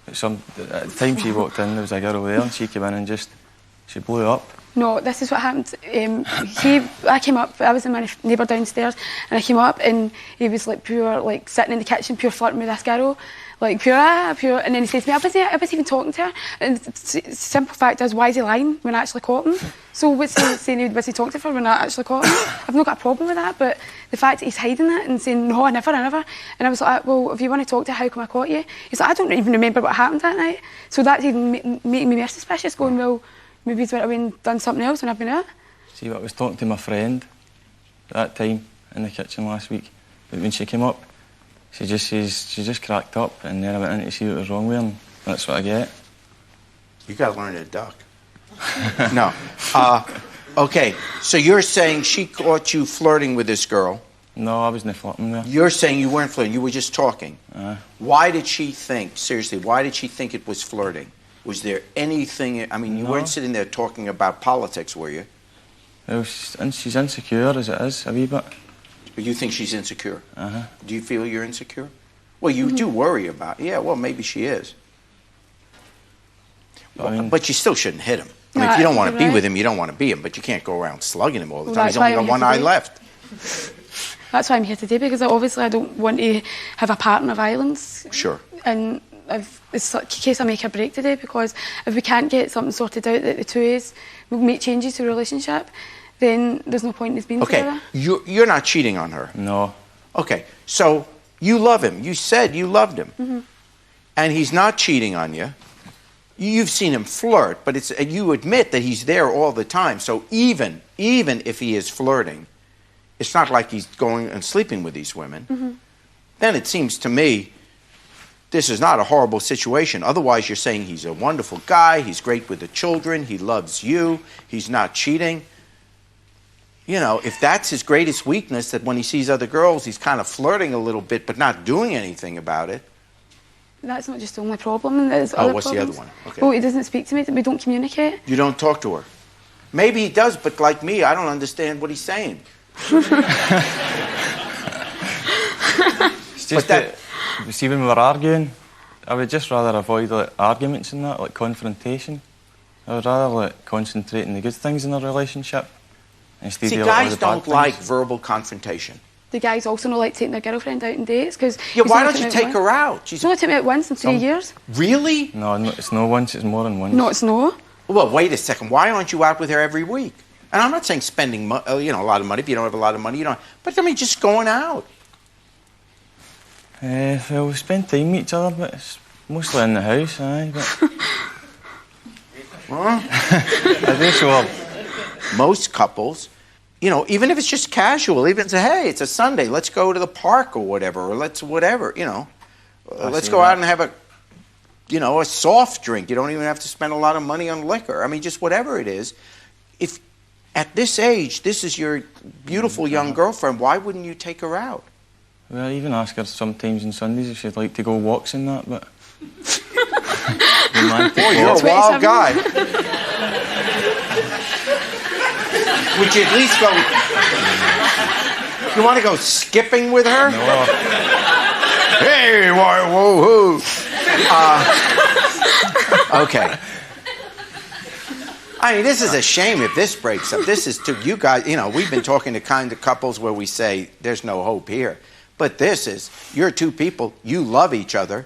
At the time she walked in, there was a girl there, and she came in and she blew up. No, this is what happened. I came up, I was in my neighbour downstairs, and I came up, and he was like pure, like sitting in the kitchen, pure flirting with this girl. Like pure, and then he says to me, I was even talking to her. And the simple fact is, why is he lying when I actually caught him? So what's he saying, was he talking to her when I actually caught him? I've not got a problem with that, but the fact that he's hiding it and saying, no, I never. And I was like, well, if you want to talk to her, how come I caught you? He's like, I don't even remember what happened that night. So that's even making me more suspicious, going, well, maybe he's went away and done something else when I've been out. See, I was talking to my friend that time in the kitchen last week, but when she came up, she just cracked up, and then I went in to see what was wrong with him. That's what I get. You got to learn to duck. No. Okay, so you're saying she caught you flirting with this girl. No, I wasn't flirting with her. You're saying you weren't flirting, you were just talking. Why did she think, seriously, why did she think it was flirting? Was there anything, I mean, you weren't sitting there talking about politics, were you? Well, she's insecure as it is, a wee bit. You think she's insecure? Do you feel you're insecure? Well, you do worry about it. Yeah, well, maybe she is. But you still shouldn't hit him. I mean, if you don't want to be with him, you don't want to be him, but you can't go around slugging him all the time. He's only got one eye left. That's why I'm here today, because obviously I don't want to have a pattern of violence. Sure. And it's a case I make a break today, because if we can't get something sorted out that the two is, we'll make changes to the relationship, then there's no point in us being together. You're not cheating on her? No. Okay, so you love him. You said you loved him. And he's not cheating on you. You've seen him flirt, but you admit that he's there all the time. So even if he is flirting, it's not like he's going and sleeping with these women. Then it seems to me this is not a horrible situation. Otherwise, you're saying he's a wonderful guy, he's great with the children, he loves you, he's not cheating. You know, if that's his greatest weakness, that when he sees other girls, he's kind of flirting a little bit, but not doing anything about it, That's not just the only problem. There's other what's problems. the other one? Okay. Well, he doesn't speak to me. We don't communicate. You don't talk to her. Maybe he does, but like me, I don't understand what he's saying. It's just that, see, when we were arguing, I would just rather avoid like arguments and that, like confrontation. I would rather like concentrate on the good things in a relationship instead See, of like, all guys the bad don't things. like verbal confrontation. The guys also don't like taking their girlfriend out on dates because. Yeah, why don't you take her out? She's only taken me out once in 3 years. Really? No, it's no once, it's more than once. No, it's no. Well, wait a second. Why aren't you out with her every week? And I'm not saying spending, a lot of money. If you don't have a lot of money, you don't. But I mean, just going out. Well, we spend time with each other, but it's mostly in the house, aye. But I do show up. Most couples, even if it's just casual, even say, hey, it's a Sunday, let's go to the park or whatever, or let's whatever, let's go out and have a soft drink. You don't even have to spend a lot of money on liquor. I mean, just whatever it is. If at this age, this is your beautiful young girlfriend, why wouldn't you take her out? Well, I even ask her sometimes on Sundays if she'd like to go walks and that, but... You're a wild guy. Would you at least go... You want to go skipping with her? No. Hey, whoa, okay. I mean, this is a shame if this breaks up. This is to you guys, we've been talking to kind of couples where we say there's no hope here. But this is, you're two people, you love each other.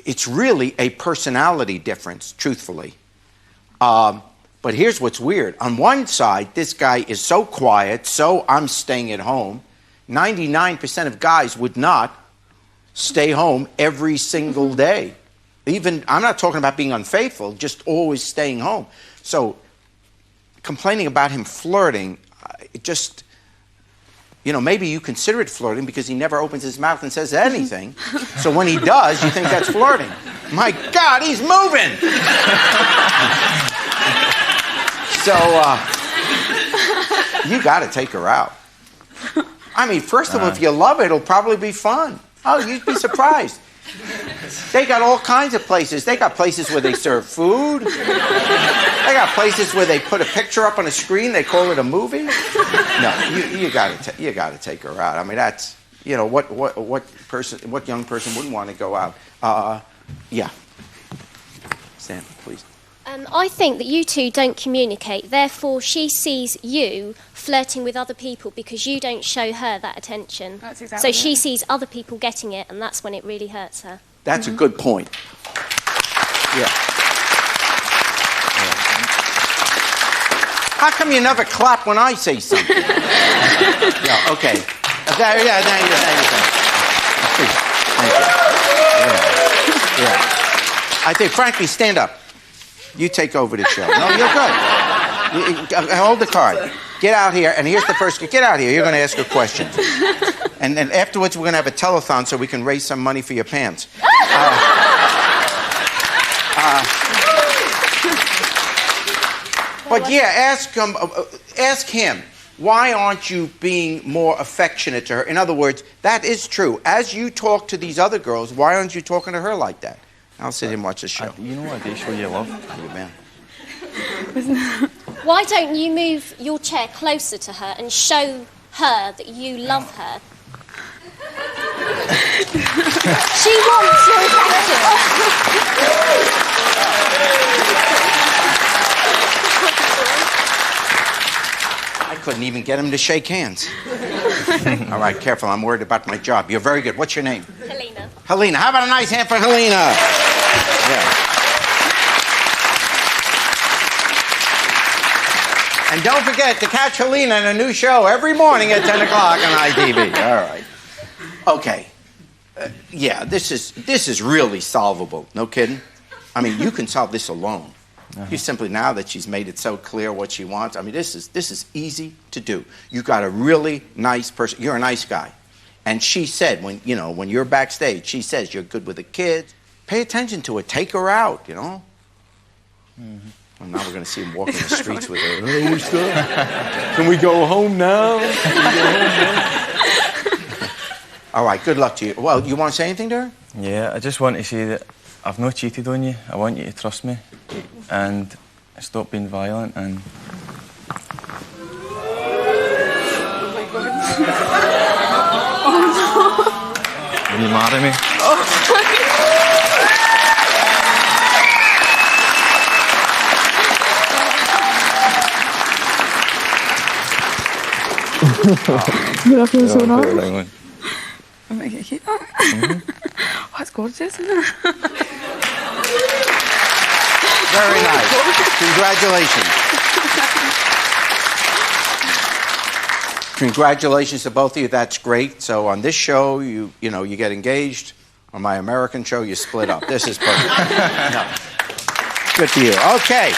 It's really a personality difference, truthfully. But here's what's weird. On one side, this guy is so quiet, so I'm staying at home. 99% of guys would not stay home every single day. Even, I'm not talking about being unfaithful, just always staying home. So, complaining about him flirting, it just... maybe you consider it flirting because he never opens his mouth and says anything. So when he does, you think that's flirting. My God, he's moving! So, you got to take her out. I mean, first of all, if you love it, it'll probably be fun. Oh, you'd be surprised. They got all kinds of places. They got places where they serve food. They got places where they put a picture up on a screen. They call it a movie. No, you got to take her out. I mean, that's what young person wouldn't want to go out? Yeah. Sam, please. I think that you two don't communicate. Therefore, she sees you flirting with other people because you don't show her that attention. That's exactly so she sees other people getting it, and that's when it really hurts her. That's a good point. Yeah. How come you never clap when I say something? Yeah, okay. Thank you. Yeah. I think, frankly, stand up. You take over the show. No, you're good. Hold the card. Get out here, and here's the first... Get out here. You're going to ask her questions. And then afterwards, we're going to have a telethon so we can raise some money for your pants. But yeah, ask him, why aren't you being more affectionate to her? In other words, that is true. As you talk to these other girls, why aren't you talking to her like that? I'll sit and watch the show. You know what they show you love? You man. Why don't you move your chair closer to her and show her that you love her? She wants your affection. I couldn't even get him to shake hands. All right, careful. I'm worried about my job. You're very good. What's your name? Helena. Helena. How about a nice hand for Helena? Yeah. And don't forget to catch Helena in a new show every morning at 10 o'clock on ITV. All right. Okay. Yeah, this is really solvable. No kidding? I mean, you can solve this alone. You simply, now that she's made it so clear what she wants, I mean, this is easy to do. You got a really nice person. You're a nice guy. And she said, when you're backstage, she says you're good with the kids. Pay attention to her. Take her out, Mm-hmm. Well, now we're going to see him walking the streets with her. Hey, what's up? Can we go home now? All right, good luck to you. Well, you want to say anything to her? Yeah, I just want to say that I've not cheated on you. I want you to trust me and stop being violent and... Will you marry me? I feel so nice. I'm making a cake. Oh, it's gorgeous, isn't it? Very nice. Congratulations. Congratulations to both of you. That's great. So on this show, you get engaged. On my American show, you split up. This is perfect. No. Good for you. Okay.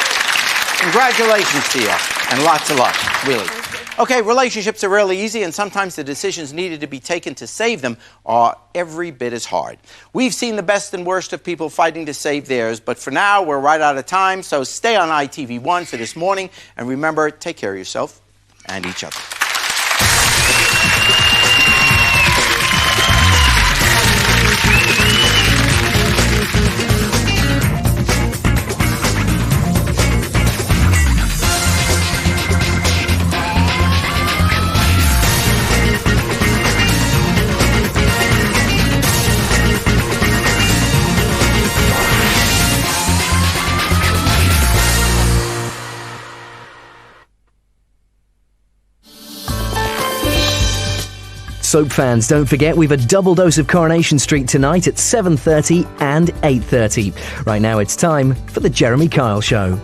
Congratulations to you. And lots of luck, really. Okay, relationships are really easy, and sometimes the decisions needed to be taken to save them are every bit as hard. We've seen the best and worst of people fighting to save theirs, but for now, we're right out of time, so stay on ITV1 for this morning, and remember, take care of yourself and each other. Soap fans, don't forget we've a double dose of Coronation Street tonight at 7:30 and 8:30. Right now it's time for the Jeremy Kyle Show.